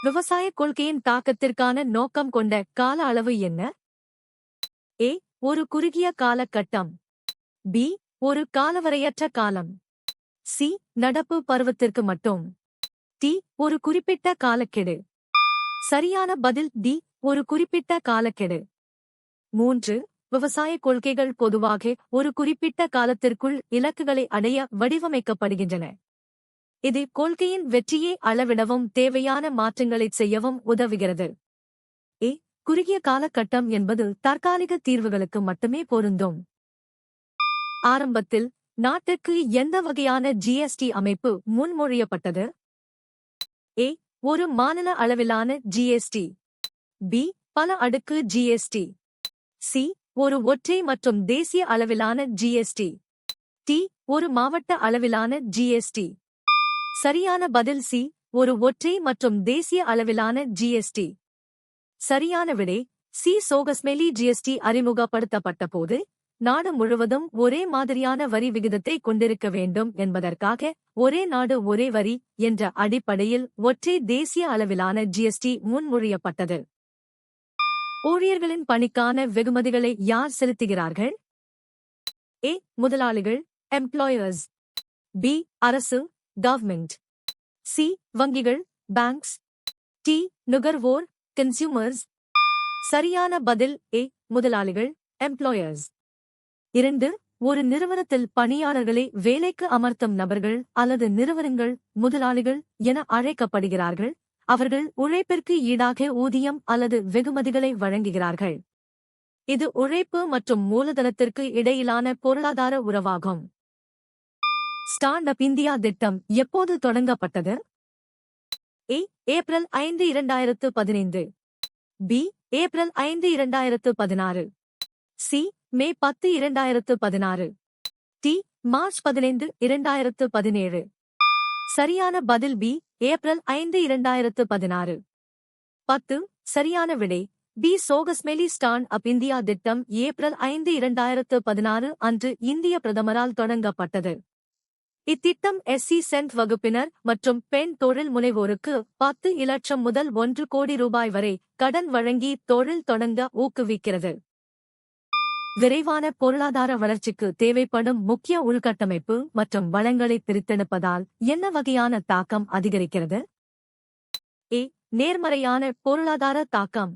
விவசாய கொள்கையின் தாக்கத்திற்கான நோக்கம் கொண்ட கால அளவு என்ன? ஏ. ஒரு குறுகிய காலகட்டம். பி. ஒரு காலவரையற்ற காலம். சி. நடப்பு பருவத்திற்கு மட்டும். டி. ஒரு குறிப்பிட்ட காலக்கெடு. சரியான பதில் டி. ஒரு குறிப்பிட்ட காலக்கெடு. 3. விவசாய கொள்கைகள் பொதுவாக ஒரு குறிப்பிட்ட காலத்திற்குள் இலக்குகளை அடைய வடிவமைக்கப்படுகின்றன. இது கொள்கையின் வெற்றியை அளவிடவும் தேவையான மாற்றங்களைச் செய்யவும் உதவுகிறது. ஏ. குறுகிய காலகட்டம் என்பது தற்காலிக தீர்வுகளுக்கு மட்டுமே பொருந்தும். ஆரம்பத்தில் நாட்டுக்கு எந்த வகையான ஜிஎஸ்டி அமைப்பு முன்மொழியப்பட்டது? ஏ. ஒரு மாநில அளவிலான ஜிஎஸ்டி. பி. பல அடுக்கு ஜிஎஸ்டி. சி. ஒரு ஒற்றை மற்றும் தேசிய அளவிலான ஜிஎஸ்டி. டி. ஒரு மாவட்ட அளவிலான ஜிஎஸ்டி. சரியான பதில் சி. ஒரு ஒற்றை மற்றும் தேசிய அளவிலான ஜிஎஸ்டி. சரியான விடை சி. சோகஸ்மெலி ஜிஎஸ்டி அறிமுகப்படுத்தப்பட்டபோது நாடு முழுவதும் ஒரே மாதிரியான வரி விகிதத்தை கொண்டிருக்க வேண்டும் என்பதற்காக ஒரே நாடு ஒரே வரி என்ற அடிப்படையில் ஒற்றை தேசிய அளவிலான ஜிஎஸ்டி முன்மொழியப்பட்டது. ஊழியர்களின் பணிக்கான வெகுமதிகளை யார் செலுத்துகிறார்கள்? ஏ. முதலாளிகள் எம்ப்ளாயர்ஸ். பி. அரசு கவர்மெண்ட். சி. வங்கிகள் பேங்க்ஸ். டி. நுகர்வோர் கன்சியூமர்ஸ். சரியான பதில் ஏ. முதலாளிகள் எம்ப்ளாயர்ஸ். 2. ஒரு நிறுவனத்தில் பணியாளர்களை வேலைக்கு அமர்த்தும் நபர்கள் அல்லது நிறுவனங்கள் முதலாளிகள் என அழைக்கப்படுகிறார்கள். அவர்கள் உழைப்பிற்கு ஈடாக ஊதியம் அல்லது வெகுமதிகளை வழங்குகிறார்கள். இது உழைப்பு மற்றும் மூலதனத்திற்கு இடையிலான பொருளாதார உறவாகும். ஸ்டாண்ட் அப் இந்தியா திட்டம் எப்போது தொடங்கப்பட்டது? ஏ. ஏப்ரல் 5, 2015. பி. ஏப்ரல் 5, 2016. சி. மே 10, 2016. டி. மார்ச் 15, 2017. சரியான பதில் பி. ஏப்ரல் 5, 2016. 10. சரியான விடை பி. சோகஸ்மெலி ஸ்டாண்ட் அப் இந்தியா திட்டம் ஏப்ரல் 5, 2016 அன்று இந்திய பிரதமரால் தொடங்கப்பட்டது. இத்திட்டம் எஸ்சி சென்ட் வகுப்பினர் மற்றும் பெண் தொழில் முனைவோருக்கு 10 இலட்சம் முதல் 1 கோடி ரூபாய் வரை கடன் வழங்கி தொழில் தொடங்க ஊக்குவிக்கிறது. விரைவான பொருளாதார வளர்ச்சிக்கு தேவைப்படும் முக்கிய உள்கட்டமைப்பு மற்றும் வளங்களை பிரித்தெடுப்பதால் என்ன வகையான தாக்கம் அதிகரிக்கிறது? ஏ. நேர்மறையான பொருளாதார தாக்கம்.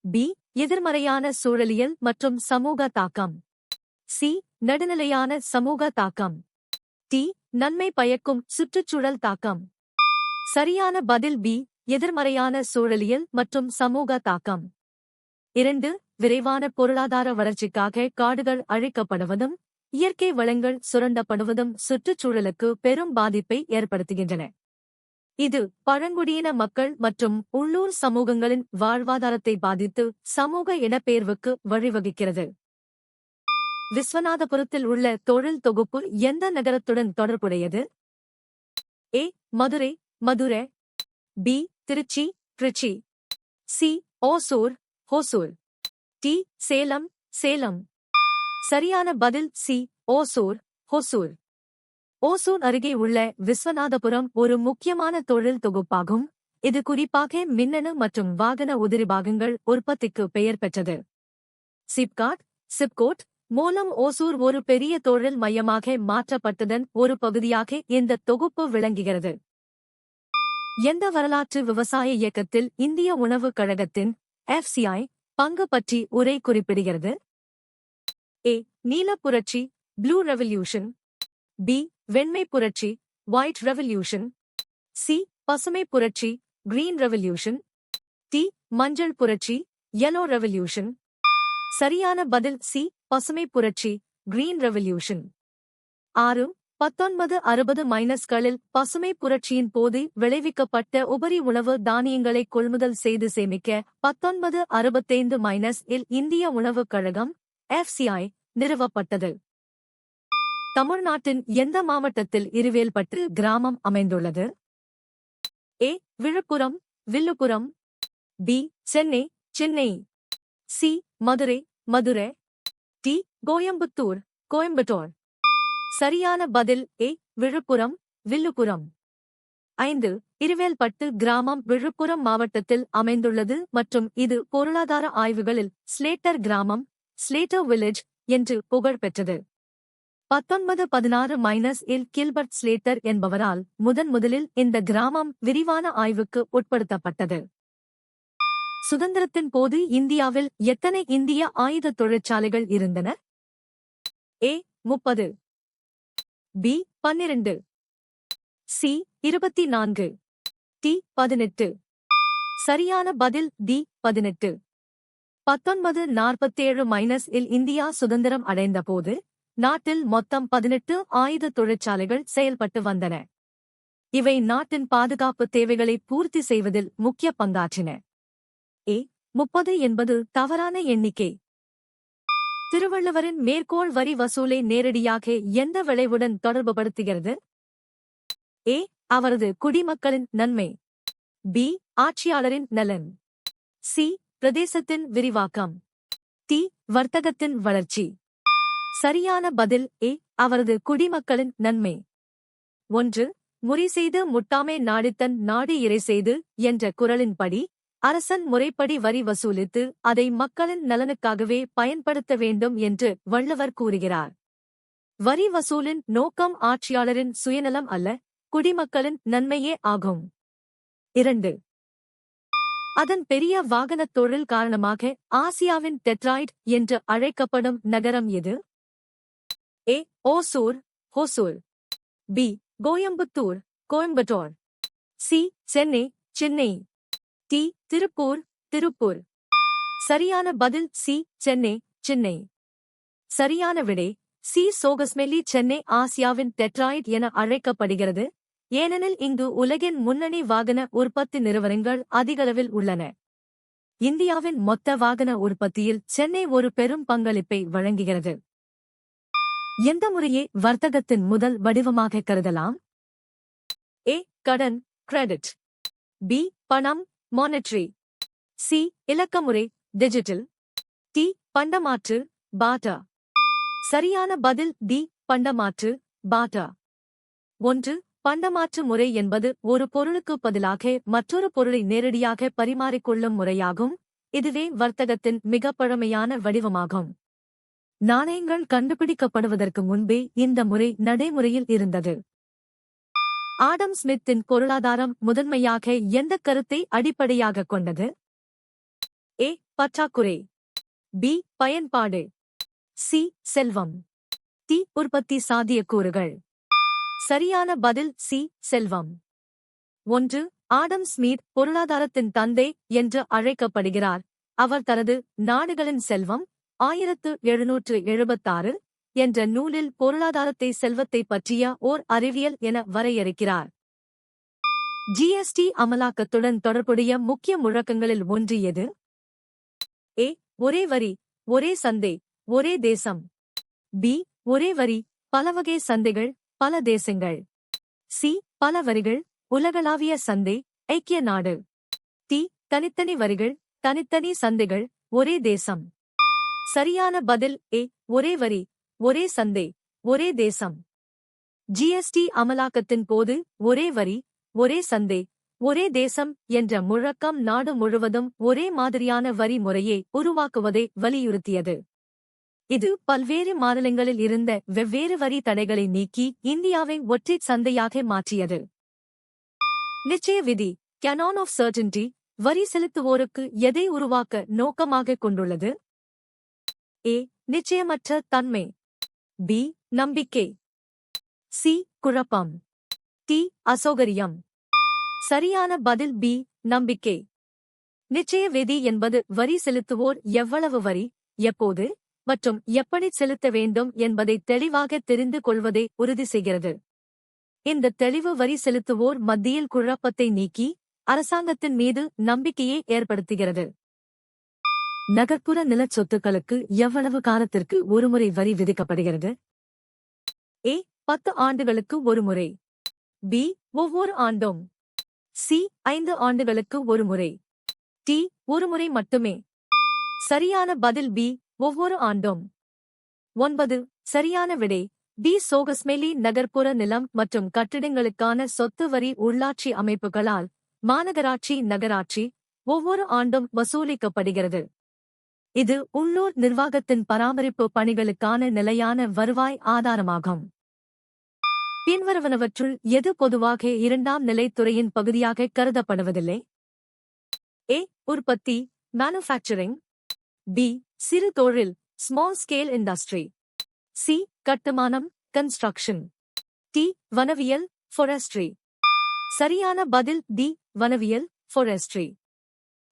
பி. எதிர்மறையான சூழலியல் மற்றும் சமூக தாக்கம். சி. நடுநிலையான சமூக தாக்கம். டி. நன்மை பயக்கும் சுற்றுச்சூழல் தாக்கம். சரியான பதில் பி. எதிர்மறையான சூழலியல் மற்றும் சமூக தாக்கம். 2. விரைவான பொருளாதார வளர்ச்சிக்காக காடுகள் அழிக்கப்படுவதும் இயற்கை வளங்கள் சுரண்டப்படுவதும் சுற்றுச்சூழலுக்கு பெரும் பாதிப்பை ஏற்படுத்துகின்றன. இது பழங்குடியின மக்கள் மற்றும் உள்ளூர் சமூகங்களின் வாழ்வாதாரத்தை பாதித்து சமூக இடப்பெயர்வுக்கு வழிவகுக்கிறது. விஸ்வநாதபுரத்தில் உள்ள தொழில் தொகுப்பு எந்த நகரத்துடன் தொடர்புடையது? A. Madurai Madurai. B. Tiruchi Trichy. C. Hosur Hosur. D. Salem Salem. சரியான பதில் சி. ஓசூர் ஹொசூர். ஓசூர் அருகே உள்ள விஸ்வநாதபுரம் ஒரு முக்கியமான தொழில் தொகுப்பாகும். இது குறிப்பாக மின்னணு மற்றும் வாகன உதிரிபாகங்கள் உற்பத்திக்கு பெயர் பெற்றது. சிப்காட் மூலம் ஓசூர் ஒரு பெரிய தொழில் மையமாக மாற்றப்பட்டதன் ஒரு பகுதியாக இந்த தொகுப்பு விளங்குகிறது. எந்த வரலாற்று விவசாய இயக்கத்தில் இந்திய உணவுக் கழகத்தின் FCI பங்கு பற்றி உரை குறிப்பிடுகிறது? ஏ. நீல புரட்சி ப்ளூ ரெவல்யூஷன். பி. வெண்மை புரட்சி ஒயிட் ரெவல்யூஷன். சி. பசுமை புரட்சி கிரீன் ரெவல்யூஷன். டி. மஞ்சள் புரட்சி yellow ரெவல்யூஷன். சரியான பதில் சி. பசுமை புரட்சி கிரீன் ரெவல்யூஷன். 6. 1960 பசுமை புரட்சியின் போது விளைவிக்கப்பட்ட உபரி உணவு தானியங்களை கொள்முதல் செய்து சேமிக்க 1965 இந்திய உணவுக் கழகம் FCI நிறுவப்பட்டது. தமிழ்நாட்டின் எந்த மாவட்டத்தில் இருவேல்பட்டு கிராமம் அமைந்துள்ளது? A. Viluppuram Villupuram. B. Chennai Chennai. C. Madurai Madurai. D. Coimbatore Coimbatore. சரியான பதில் ஏ. விழுப்புரம் வில்லுப்புரம். 5. இருவேல்பட்டு கிராமம் விழுப்புரம் மாவட்டத்தில் அமைந்துள்ளது மற்றும் இது பொருளாதார ஆய்வுகளில் ஸ்லேட்டர் கிராமம், ஸ்லேட்டர் வில்லேஜ் என்று புகழ் பெற்றது. 1916 கில்பர்ட் ஸ்லேட்டர் என்பவரால் முதலில் இந்த கிராமம் விரிவான ஆய்வுக்கு உட்படுத்தப்பட்டது. சுதந்திரத்தின் போது இந்தியாவில் எத்தனை இந்திய ஆயுத தொழிற்சாலைகள் இருந்தன? A 30, B 12, C 24, T 18. சரியான பதில் D 18. 1947 இந்தியா சுதந்திரம் அடைந்தபோது நாட்டில் மொத்தம் 18 ஆயுத தொழிற்சாலைகள் செயல்பட்டு வந்தன. இவை நாட்டின் பாதுகாப்பு தேவைகளை பூர்த்தி செய்வதில் முக்கிய பங்காற்றின. A 30 என்பது தவறான எண்ணிக்கை. திருவள்ளுவரின் மேற்கோள் வரி வசூலை நேரடியாக எந்த விளைவுடன் தொடர்புபடுத்துகிறது? A அவரது குடிமக்களின் நன்மை, B ஆட்சியாளரின் நலன், C பிரதேசத்தின் விரிவாக்கம், T வர்த்தகத்தின் வளர்ச்சி. சரியான பதில் A அவரது குடிமக்களின் நன்மை. 1. முறை செய்து முட்டாமை நாடித்தன் நாடு இறை செய்து என்ற குறளின்படி அரசன் முறைப்படி வரி வசூலித்து அதை மக்களின் நலனுக்காகவே பயன்படுத்த வேண்டும் என்று வள்ளுவர் கூறுகிறார். வரி வசூலின் நோக்கம் ஆட்சியாளரின் சுயநலம் அல்ல, குடிமக்களின் நன்மையே ஆகும். 2. அதன் பெரிய வாகனத் தொழில் காரணமாக ஆசியாவின் டெட்ராய்ட் என்று அழைக்கப்படும் நகரம் எது? A Hosur, Hosur, B Coimbatore, Coimbatore, C Chennai, Chennai, T Tiruppur, Tiruppur. சரியான பதில் C சென்னை, சென்னை. சரியான விடை C சோகஸ்மெல்லி. சென்னை ஆசியாவின் டெட்ராய்ட் என அழைக்கப்படுகிறது, ஏனெனில் இங்கு உலகின் முன்னணி வாகன உற்பத்தி நிறுவனங்கள் அதிகளவில் உள்ளன. இந்தியாவின் மொத்த வாகன உற்பத்தியில் சென்னை ஒரு பெரும் பங்களிப்பை வழங்குகிறது. எந்த முறையை வர்த்தகத்தின் முதல் வடிவமாக கருதலாம்? A கடன், கிரெடிட், B பணம், மானிட்டரி, C இலக்கமுறை, டிஜிட்டல், T பண்டமாற்று, பார்ட்டர். சரியான பதில் D பண்டமாற்று, பார்ட்டர். 1. பண்டமாற்று முறை என்பது ஒரு பொருளுக்கு பதிலாக மற்றொரு பொருளை நேரடியாக பரிமாறிக்கொள்ளும் முறையாகும். இதுவே வர்த்தகத்தின் மிக பழமையான வடிவமாகும். நாணயங்கள் கண்டுபிடிக்கப்படுவதற்கு முன்பே இந்த முறை நடைமுறையில் இருந்தது. ஆடம் ஸ்மித்தின் பொருளாதாரம் முதன்மையாக எந்த கருத்தை அடிப்படையாகக் கொண்டது? A பற்றாக்குறை, B பயன்பாடு, C செல்வம், T உற்பத்தி சாத்தியக்கூறுகள். சரியான பதில் C செல்வம். 1. ஆடம் ஸ்மித் பொருளாதாரத்தின் தந்தை என்று அழைக்கப்படுகிறார். அவர் தனது நாடுகளின் செல்வம் 1776 என்ற நூலில் பொருளாதாரத்தை செல்வத்தை பற்றிய ஓர் அறிவியல் என வரையறுக்கிறார். GST அமலாக்கத்துடன் தொடர்புடைய முக்கிய முழக்கங்களில் ஒன்று எது? A ஒரே வரி, ஒரே சந்தை, ஒரே தேசம், B ஒரே வரி, பல வகை சந்தைகள், பல தேசங்கள், C பல வரிகள், உலகளாவிய சந்தை, ஐக்கிய நாடு, T தனித்தனி வரிகள், தனித்தனி சந்தைகள், ஒரே தேசம். சரியான பதில் A ஒரே வரி, ஒரே சந்தை, ஒரே தேசம். GST அமலாக்கத்தின் போது ஒரே வரி, ஒரே சந்தை, ஒரே தேசம் என்ற முழக்கம் நாடு முழுவதும் ஒரே மாதிரியான வரி முறையை உருவாக்குவதை வலியுறுத்தியது. இது பல்வேறு மாநிலங்களில் இருந்த வெவ்வேறு வரி தடைகளை நீக்கி இந்தியாவை ஒற்றை சந்தையாக மாற்றியது. நிச்சய விதி, கேனான் ஆஃப் சர்டன்டி, வரி செலுத்துவோருக்கு எதை உருவாக்க நோக்கமாக கொண்டுள்ளது? A நிச்சயமற்ற தன்மை, B நம்பிக்கை, C குழப்பம், T அசௌகரியம். சரியான பதில் B நம்பிக்கை. நிச்சய விதி என்பது வரி செலுத்துவோர் எவ்வளவு வரி, எப்போது மற்றும் எப்படி செலுத்த வேண்டும் என்பதை தெளிவாக தெரிந்து கொள்வதை உறுதி செய்கிறது. இந்த தெளிவு வரி செலுத்துவோர் மத்தியில் குழப்பத்தை நீக்கி அரசாங்கத்தின் மீது நம்பிக்கையை ஏற்படுத்துகிறது. நகர்ப்புற நிலச் சொத்துக்களுக்கு எவ்வளவு காலத்திற்கு ஒருமுறை வரி விதிக்கப்படுகிறது? A 10 ஆண்டுகளுக்கு ஒருமுறை, B ஒவ்வொரு ஆண்டும், C 5 ஆண்டுகளுக்கு ஒருமுறை, T ஒருமுறை மட்டுமே. சரியான பதில் B ஒவ்வொரு ஆண்டும். 9. சரியான விடை டி. சோகஸ்மெலி நகர்ப்புற நிலம் மற்றும் கட்டிடங்களுக்கான சொத்து வரி உள்ளாட்சி அமைப்புகளால் மாநகராட்சி நகராட்சி ஒவ்வொரு ஆண்டும் வசூலிக்கப்படுகிறது. இது உள்ளூர் நிர்வாகத்தின் பராமரிப்பு பணிகளுக்கான நிலையான வருவாய் ஆதாரமாகும். பின்வருவனவற்றுள் எது பொதுவாக இரண்டாம் நிலைத் துறையின் பகுதியாக கருதப்படுவதில்லை? ஏ. உற்பத்தி மேனுஃபேக்சரிங். பி. சிறு தொழில் ஸ்மால் ஸ்கேல் இண்டஸ்ட்ரி. சி. கட்டுமானம் கன்ஸ்ட்ரக்ஷன். டி. வனவியல் ஃபாரஸ்ட்ரி. சரியான பதில் டி. வனவியல் ஃபாரஸ்ட்ரி.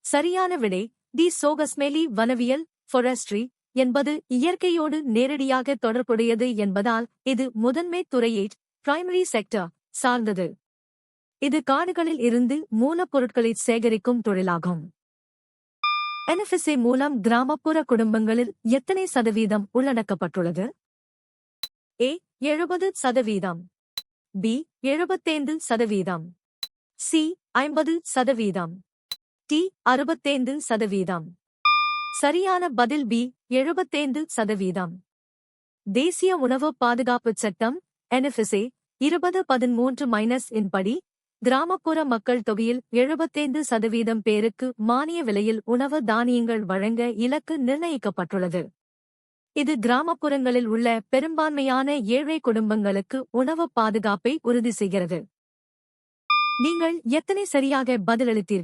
சரியான விடை டி. சோகஸ்மெலி. வனவியல் ஃபாரஸ்ட்ரி என்பது இயற்கையோடு நேரடியாக தொடர்புடையது என்பதால் இது முதன்மை துறையை பிரைமரி செக்டர் சார்ந்தது. இது காடுகளில் இருந்து மூலப்பொருட்களை சேகரிக்கும் தொழிலாகும். NFSA மூலம் கிராமப்புற குடும்பங்களில் எத்தனை சதவீதம் உள்ளடக்கப்பட்டுள்ளது? ஏ. 70%. பி. 75%. சி. 50%. டி. 65%. சரியான பதில் பி. 75%. தேசிய உணவு பாதுகாப்புச் சட்டம் NFSA 2013- இன் படி கிராமப்புற மக்கள் தொகையில் 75% பேருக்கு மானிய விலையில் உணவு தானியங்கள் வழங்க இலக்கு நிர்ணயிக்கப்பட்டுள்ளது. இது கிராமப்புறங்களில் உள்ள பெரும்பான்மையான ஏழை குடும்பங்களுக்கு உணவு பாதுகாப்பை உறுதி செய்கிறது. நீங்கள் எத்தனை சரியாக பதிலளித்தீர்கள்?